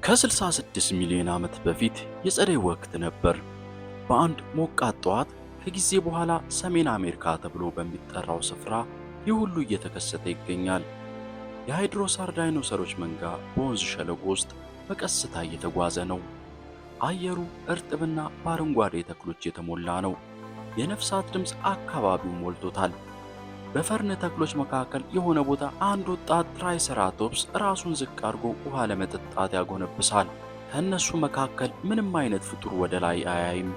ከ66 ሚሊዮን ዓመት በፊት የጸደይ ወቅት ነበር። በአንድ ሞቃት ጠዋት ከጊዜ በኋላ ሰሜን አሜሪካ ተብሎ በሚጠራው ስፍራ ይህ ሁሉ እየተከሰተ ይገኛል። የሃይድሮሳር ዳይኖሰሮች መንጋ በወንዝ ሸለቆ ውስጥ በቀስታ እየተጓዘ ነው። አየሩ እርጥብና በአረንጓዴ ተክሎች የተሞላ ነው። የነፍሳት ድምፅ አካባቢውን ሞልቶታል። በፈርን ተክሎች መካከል የሆነ ቦታ አንድ ወጣት ትራይሰራቶፕስ ራሱን ዝቅ አድርጎ ውሃ ለመጠጣት ያጎነብሳል። ከእነሱ መካከል ምንም አይነት ፍጡር ወደ ላይ አያይም።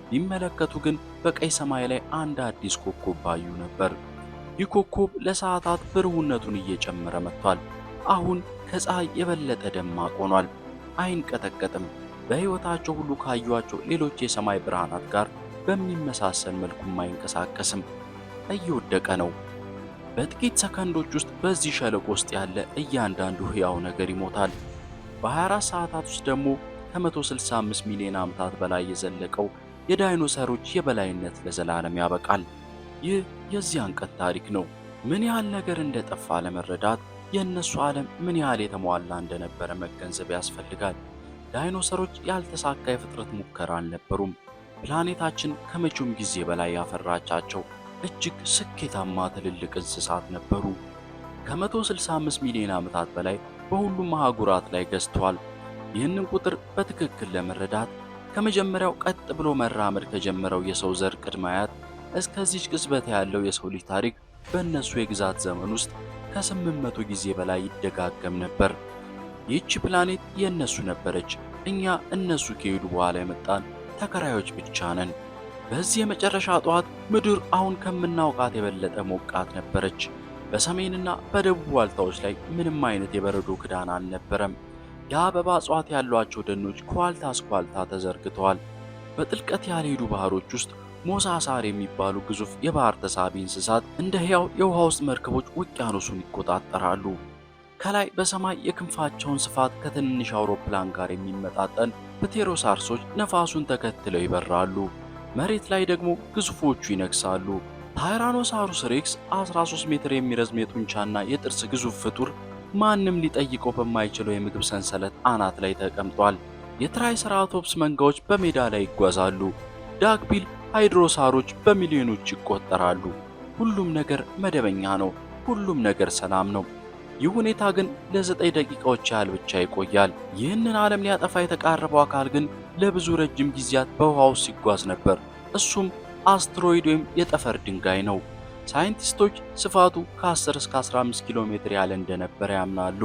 ቢመለከቱ ግን በቀይ ሰማይ ላይ አንድ አዲስ ኮከብ ባዩ ነበር። ይህ ኮከብ ለሰዓታት ብሩህነቱን እየጨመረ መጥቷል። አሁን ከፀሐይ የበለጠ ደማቅ ሆኗል። አይንቀጠቀጥም። በሕይወታቸው ሁሉ ካዩአቸው ሌሎች የሰማይ ብርሃናት ጋር በሚመሳሰል መልኩም አይንቀሳቀስም። እየወደቀ ነው። በጥቂት ሰከንዶች ውስጥ በዚህ ሸለቆ ውስጥ ያለ እያንዳንዱ ሕያው ነገር ይሞታል። በ24 ሰዓታት ውስጥ ደግሞ ከ165 ሚሊዮን ዓመታት በላይ የዘለቀው የዳይኖሰሮች የበላይነት ለዘላለም ያበቃል። ይህ የዚያን ቀን ታሪክ ነው። ምን ያህል ነገር እንደጠፋ ለመረዳት የእነሱ ዓለም ምን ያህል የተሟላ እንደነበረ መገንዘብ ያስፈልጋል። ዳይኖሰሮች ያልተሳካ የፍጥረት ሙከራ አልነበሩም። ፕላኔታችን ከመቼውም ጊዜ በላይ ያፈራቻቸው እጅግ ስኬታማ ትልልቅ እንስሳት ነበሩ። ከ165 ሚሊዮን ዓመታት በላይ በሁሉም አህጉራት ላይ ገዝተዋል። ይህንን ቁጥር በትክክል ለመረዳት ከመጀመሪያው ቀጥ ብሎ መራመድ ከጀመረው የሰው ዘር ቅድመ አያት እስከዚች ቅጽበት ያለው የሰው ልጅ ታሪክ በእነሱ የግዛት ዘመን ውስጥ ከ800 ጊዜ በላይ ይደጋገም ነበር። ይህች ፕላኔት የእነሱ ነበረች። እኛ እነሱ ከሄዱ በኋላ የመጣን ተከራዮች ብቻ ነን። በዚህ የመጨረሻ ጠዋት ምድር አሁን ከምናውቃት የበለጠ ሞቃት ነበረች። በሰሜንና በደቡብ ዋልታዎች ላይ ምንም አይነት የበረዶ ክዳን አልነበረም። የአበባ እጽዋት ያሏቸው ደኖች ከዋልታ እስከ ዋልታ ተዘርግተዋል። በጥልቀት ያልሄዱ ባህሮች ውስጥ ሞሳሳር የሚባሉ ግዙፍ የባህር ተሳቢ እንስሳት እንደ ሕያው የውሃ ውስጥ መርከቦች ውቅያኖሱን ይቆጣጠራሉ። ከላይ በሰማይ የክንፋቸውን ስፋት ከትንንሽ አውሮፕላን ጋር የሚመጣጠን ፕቴሮሳርሶች ነፋሱን ተከትለው ይበራሉ። መሬት ላይ ደግሞ ግዙፎቹ ይነግሳሉ። ታይራኖሳሩስ ሬክስ 13 ሜትር የሚረዝም የጡንቻና የጥርስ ግዙፍ ፍጡር ማንም ሊጠይቀው በማይችለው የምግብ ሰንሰለት አናት ላይ ተቀምጧል። የትራይሰራቶፕስ መንጋዎች በሜዳ ላይ ይጓዛሉ። ዳግቢል ሃይድሮሳሮች በሚሊዮኖች ይቆጠራሉ። ሁሉም ነገር መደበኛ ነው። ሁሉም ነገር ሰላም ነው። ይህ ሁኔታ ግን ለ9 ደቂቃዎች ያህል ብቻ ይቆያል። ይህንን ዓለም ሊያጠፋ የተቃረበው አካል ግን ለብዙ ረጅም ጊዜያት በውሃ ውስጥ ሲጓዝ ነበር። እሱም አስትሮይድ ወይም የጠፈር ድንጋይ ነው። ሳይንቲስቶች ስፋቱ ከ10 እስከ 15 ኪሎ ሜትር ያህል እንደነበረ ያምናሉ።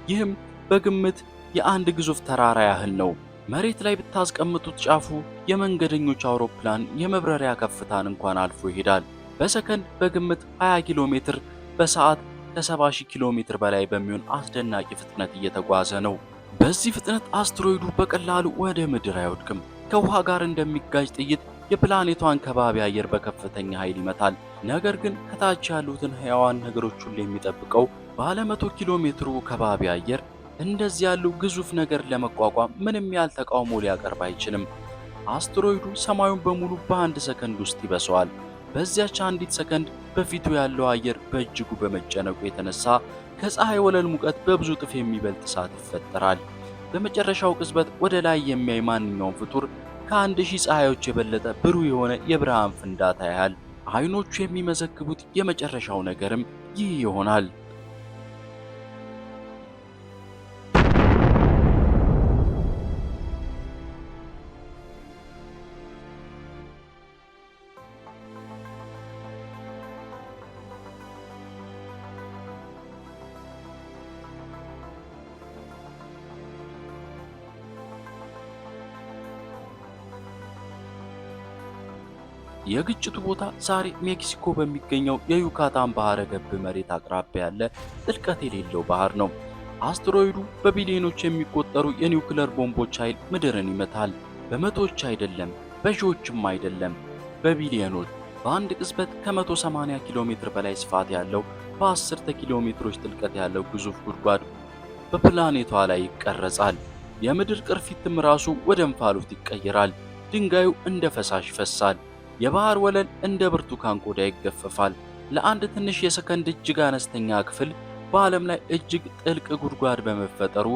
ይህም በግምት የአንድ ግዙፍ ተራራ ያህል ነው። መሬት ላይ ብታስቀምጡት ጫፉ የመንገደኞች አውሮፕላን የመብረሪያ ከፍታን እንኳን አልፎ ይሄዳል። በሰከንድ በግምት 20 ኪሎ ሜትር፣ በሰዓት ከ70,000 ኪሎ ሜትር በላይ በሚሆን አስደናቂ ፍጥነት እየተጓዘ ነው። በዚህ ፍጥነት አስትሮይዱ በቀላሉ ወደ ምድር አይወድቅም። ከውሃ ጋር እንደሚጋጭ ጥይት የፕላኔቷን ከባቢ አየር በከፍተኛ ኃይል ይመታል። ነገር ግን ከታች ያሉትን ሕያዋን ነገሮች ሁሉ የሚጠብቀው ባለ 100 ኪሎ ሜትሩ ከባቢ አየር እንደዚህ ያሉ ግዙፍ ነገር ለመቋቋም ምንም ያህል ተቃውሞ ሊያቀርብ አይችልም። አስትሮይዱ ሰማዩን በሙሉ በአንድ ሰከንድ ውስጥ ይበሰዋል። በዚያች አንዲት ሰከንድ በፊቱ ያለው አየር በእጅጉ በመጨነቁ የተነሳ ከፀሐይ ወለል ሙቀት በብዙ እጥፍ የሚበልጥ እሳት ይፈጠራል። በመጨረሻው ቅጽበት ወደ ላይ የሚያይ ማንኛውም ፍጡር ከ1000 ፀሐዮች የበለጠ ብሩህ የሆነ የብርሃን ፍንዳታ ያህል አይኖቹ የሚመዘግቡት የመጨረሻው ነገርም ይህ ይሆናል። የግጭቱ ቦታ ዛሬ ሜክሲኮ በሚገኘው የዩካታን ባህረ ገብ መሬት አቅራቢያ ያለ ጥልቀት የሌለው ባህር ነው። አስትሮይዱ በቢሊዮኖች የሚቆጠሩ የኒውክሌር ቦምቦች ኃይል ምድርን ይመታል። በመቶዎች አይደለም፣ በሺዎችም አይደለም፣ በቢሊዮኖች። በአንድ ቅጽበት ከ180 ኪሎ ሜትር በላይ ስፋት ያለው በ10 ኪሎ ሜትሮች ጥልቀት ያለው ግዙፍ ጉድጓድ በፕላኔቷ ላይ ይቀረጻል። የምድር ቅርፊትም ራሱ ወደ እንፋሎት ይቀየራል። ድንጋዩ እንደ ፈሳሽ ይፈሳል። የባህር ወለል እንደ ብርቱካን ቆዳ ይገፈፋል። ለአንድ ትንሽ የሰከንድ እጅግ አነስተኛ ክፍል በዓለም ላይ እጅግ ጥልቅ ጉድጓድ በመፈጠሩ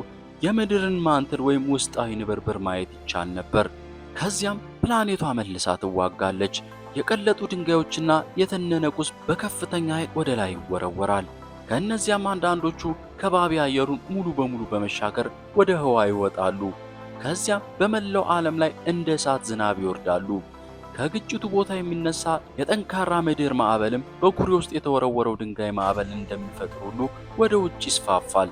የምድርን ማንትል ወይም ውስጣዊ ንብርብር ማየት ይቻል ነበር። ከዚያም ፕላኔቷ መልሳ ትዋጋለች። የቀለጡ ድንጋዮችና የተነነ ቁስ በከፍተኛ ኃይል ወደ ላይ ይወረወራል። ከእነዚያም አንዳንዶቹ ከባቢ አየሩን ሙሉ በሙሉ በመሻገር ወደ ህዋ ይወጣሉ። ከዚያም በመላው ዓለም ላይ እንደ እሳት ዝናብ ይወርዳሉ። ከግጭቱ ቦታ የሚነሳ የጠንካራ ምድር ማዕበልም በኩሬ ውስጥ የተወረወረው ድንጋይ ማዕበል እንደሚፈጥር ሁሉ ወደ ውጭ ይስፋፋል።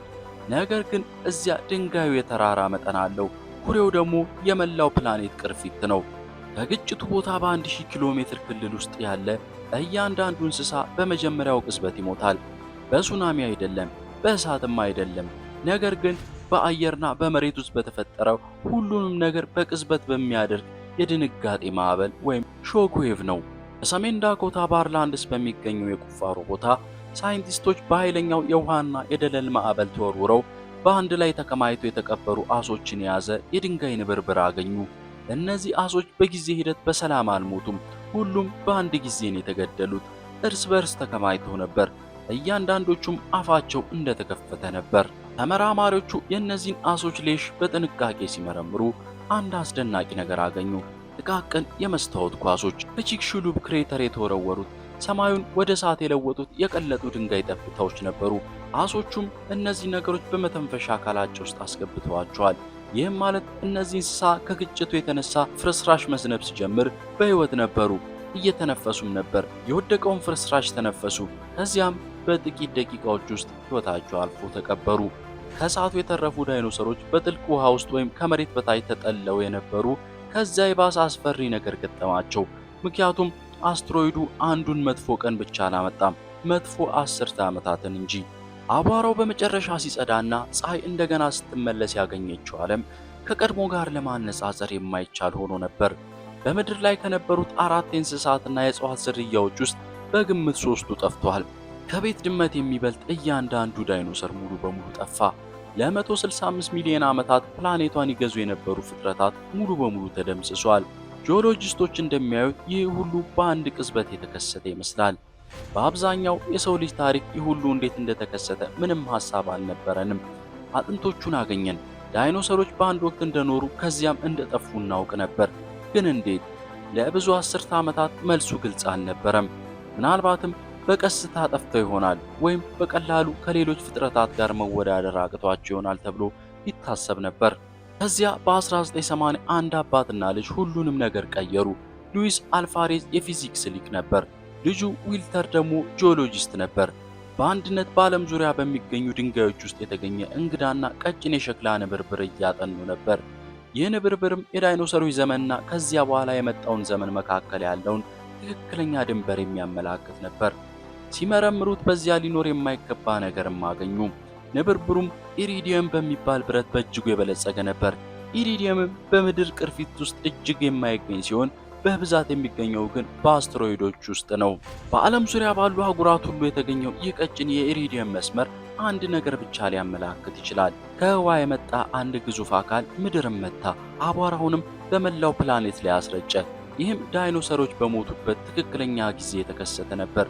ነገር ግን እዚያ ድንጋዩ የተራራ መጠን አለው፣ ኩሬው ደግሞ የመላው ፕላኔት ቅርፊት ነው። ከግጭቱ ቦታ በ1000 ኪሎ ሜትር ክልል ውስጥ ያለ እያንዳንዱ እንስሳ በመጀመሪያው ቅጽበት ይሞታል። በሱናሚ አይደለም፣ በእሳትም አይደለም፣ ነገር ግን በአየርና በመሬት ውስጥ በተፈጠረው ሁሉንም ነገር በቅጽበት በሚያደርግ የድንጋጤ ማዕበል ወይም ሾክ ዌቭ ነው። በሰሜን ዳኮታ ባርላንድስ በሚገኘው የቁፋሮ ቦታ ሳይንቲስቶች በኃይለኛው የውሃና የደለል ማዕበል ተወርውረው በአንድ ላይ ተከማችተው የተቀበሩ አሶችን የያዘ የድንጋይ ንብርብር አገኙ። እነዚህ አሶች በጊዜ ሂደት በሰላም አልሞቱም። ሁሉም በአንድ ጊዜ ነው የተገደሉት። እርስ በርስ ተከማችተው ነበር። እያንዳንዶቹም አፋቸው እንደተከፈተ ነበር። ተመራማሪዎቹ የእነዚህን አሶች ሌሽ በጥንቃቄ ሲመረምሩ አንድ አስደናቂ ነገር አገኙ። ጥቃቅን የመስታወት ኳሶች በቺክሹሉብ ክሬተር የተወረወሩት ሰማዩን ወደ እሳት የለወጡት የቀለጡ ድንጋይ ጠብታዎች ነበሩ። አሶቹም እነዚህ ነገሮች በመተንፈሻ አካላቸው ውስጥ አስገብተዋቸዋል። ይህም ማለት እነዚህ እንስሳ ከግጭቱ የተነሳ ፍርስራሽ መዝነብ ሲጀምር በሕይወት ነበሩ፣ እየተነፈሱም ነበር። የወደቀውን ፍርስራሽ ተነፈሱ። ከዚያም በጥቂት ደቂቃዎች ውስጥ ሕይወታቸው አልፎ ተቀበሩ። ከእሳቱ የተረፉ ዳይኖሰሮች በጥልቅ ውሃ ውስጥ ወይም ከመሬት በታች ተጠልለው የነበሩ ከዚያ የባሰ አስፈሪ ነገር ገጠማቸው። ምክንያቱም አስትሮይዱ አንዱን መጥፎ ቀን ብቻ አላመጣም፣ መጥፎ 10 ዓመታትን እንጂ። አቧራው በመጨረሻ ሲጸዳና ፀሐይ እንደገና ስትመለስ ያገኘችው ዓለም ከቀድሞ ጋር ለማነጻጸር የማይቻል ሆኖ ነበር። በምድር ላይ ከነበሩት 4 የእንስሳትና የእጽዋት ዝርያዎች ውስጥ በግምት 3ቱ ጠፍተዋል። ከቤት ድመት የሚበልጥ እያንዳንዱ ዳይኖሰር ሙሉ በሙሉ ጠፋ። ለ165 ሚሊዮን ዓመታት ፕላኔቷን ይገዙ የነበሩ ፍጥረታት ሙሉ በሙሉ ተደምስሷል። ጂኦሎጂስቶች እንደሚያዩት ይህ ሁሉ በአንድ ቅጽበት የተከሰተ ይመስላል። በአብዛኛው የሰው ልጅ ታሪክ ይህ ሁሉ እንዴት እንደተከሰተ ምንም ሐሳብ አልነበረንም። አጥንቶቹን አገኘን። ዳይኖሰሮች በአንድ ወቅት እንደኖሩ ከዚያም እንደጠፉ እናውቅ ነበር። ግን እንዴት? ለብዙ አስርተ ዓመታት መልሱ ግልጽ አልነበረም። ምናልባትም በቀስታ ጠፍተው ይሆናል፣ ወይም በቀላሉ ከሌሎች ፍጥረታት ጋር መወዳደር አቅቷቸው ይሆናል ተብሎ ይታሰብ ነበር። ከዚያ በ1980 አንድ አባትና ልጅ ሁሉንም ነገር ቀየሩ። ሉዊስ አልቫሬዝ የፊዚክስ ሊቅ ነበር። ልጁ ዊልተር ደግሞ ጂኦሎጂስት ነበር። በአንድነት በዓለም ዙሪያ በሚገኙ ድንጋዮች ውስጥ የተገኘ እንግዳና ቀጭን የሸክላ ንብርብር እያጠኑ ነበር። ይህ ንብርብርም የዳይኖሰሮች ዘመንና ከዚያ በኋላ የመጣውን ዘመን መካከል ያለውን ትክክለኛ ድንበር የሚያመላክት ነበር። ሲመረምሩት በዚያ ሊኖር የማይገባ ነገርም አገኙ። ንብርብሩም ኢሪዲየም በሚባል ብረት በእጅጉ የበለጸገ ነበር። ኢሪዲየምም በምድር ቅርፊት ውስጥ እጅግ የማይገኝ ሲሆን በብዛት የሚገኘው ግን በአስትሮይዶች ውስጥ ነው። በዓለም ዙሪያ ባሉ አህጉራት ሁሉ የተገኘው ይህ ቀጭን የኢሪዲየም መስመር አንድ ነገር ብቻ ሊያመላክት ይችላል። ከህዋ የመጣ አንድ ግዙፍ አካል ምድርን መታ፣ አቧራውንም በመላው ፕላኔት ላይ አስረጨ። ይህም ዳይኖሰሮች በሞቱበት ትክክለኛ ጊዜ የተከሰተ ነበር።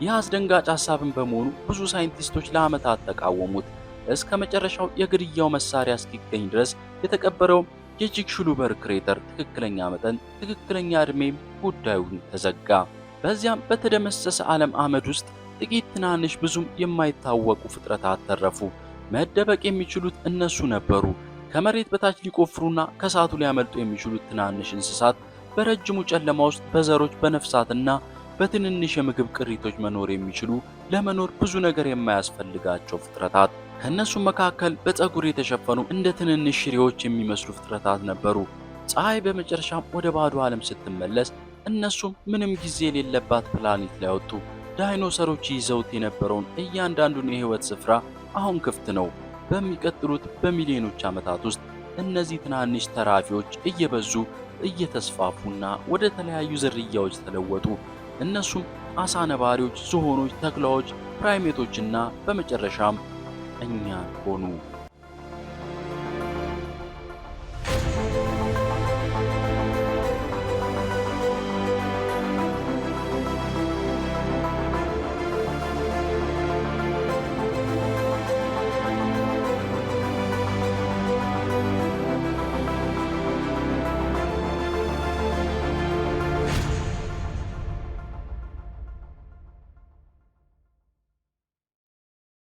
ይህ አስደንጋጭ ሐሳብን በመሆኑ ብዙ ሳይንቲስቶች ለዓመታት ተቃወሙት። እስከ መጨረሻው የግድያው መሳሪያ እስኪገኝ ድረስ የተቀበረው የቺክሹሉብ ክሬተር ትክክለኛ መጠን፣ ትክክለኛ ዕድሜም ጉዳዩን ተዘጋ። በዚያም በተደመሰሰ ዓለም አመድ ውስጥ ጥቂት ትናንሽ ብዙም የማይታወቁ ፍጥረታት ተረፉ። መደበቅ የሚችሉት እነሱ ነበሩ። ከመሬት በታች ሊቆፍሩና ከእሳቱ ሊያመልጡ የሚችሉት ትናንሽ እንስሳት፣ በረጅሙ ጨለማ ውስጥ በዘሮች በነፍሳትና በትንንሽ የምግብ ቅሪቶች መኖር የሚችሉ ለመኖር ብዙ ነገር የማያስፈልጋቸው ፍጥረታት። ከእነሱም መካከል በፀጉር የተሸፈኑ እንደ ትንንሽ ሽሬዎች የሚመስሉ ፍጥረታት ነበሩ። ፀሐይ በመጨረሻም ወደ ባዶ ዓለም ስትመለስ እነሱም ምንም ጊዜ የሌለባት ፕላኔት ላይ ወጡ። ዳይኖሰሮች ይዘውት የነበረውን እያንዳንዱን የህይወት ስፍራ አሁን ክፍት ነው። በሚቀጥሉት በሚሊዮኖች ዓመታት ውስጥ እነዚህ ትናንሽ ተራፊዎች እየበዙ እየተስፋፉና ወደ ተለያዩ ዝርያዎች ተለወጡ። እነሱም አሳ ነባሪዎች፣ ዝሆኖች፣ ተኩላዎች፣ ፕራይሜቶችና በመጨረሻም እኛ ሆኑ።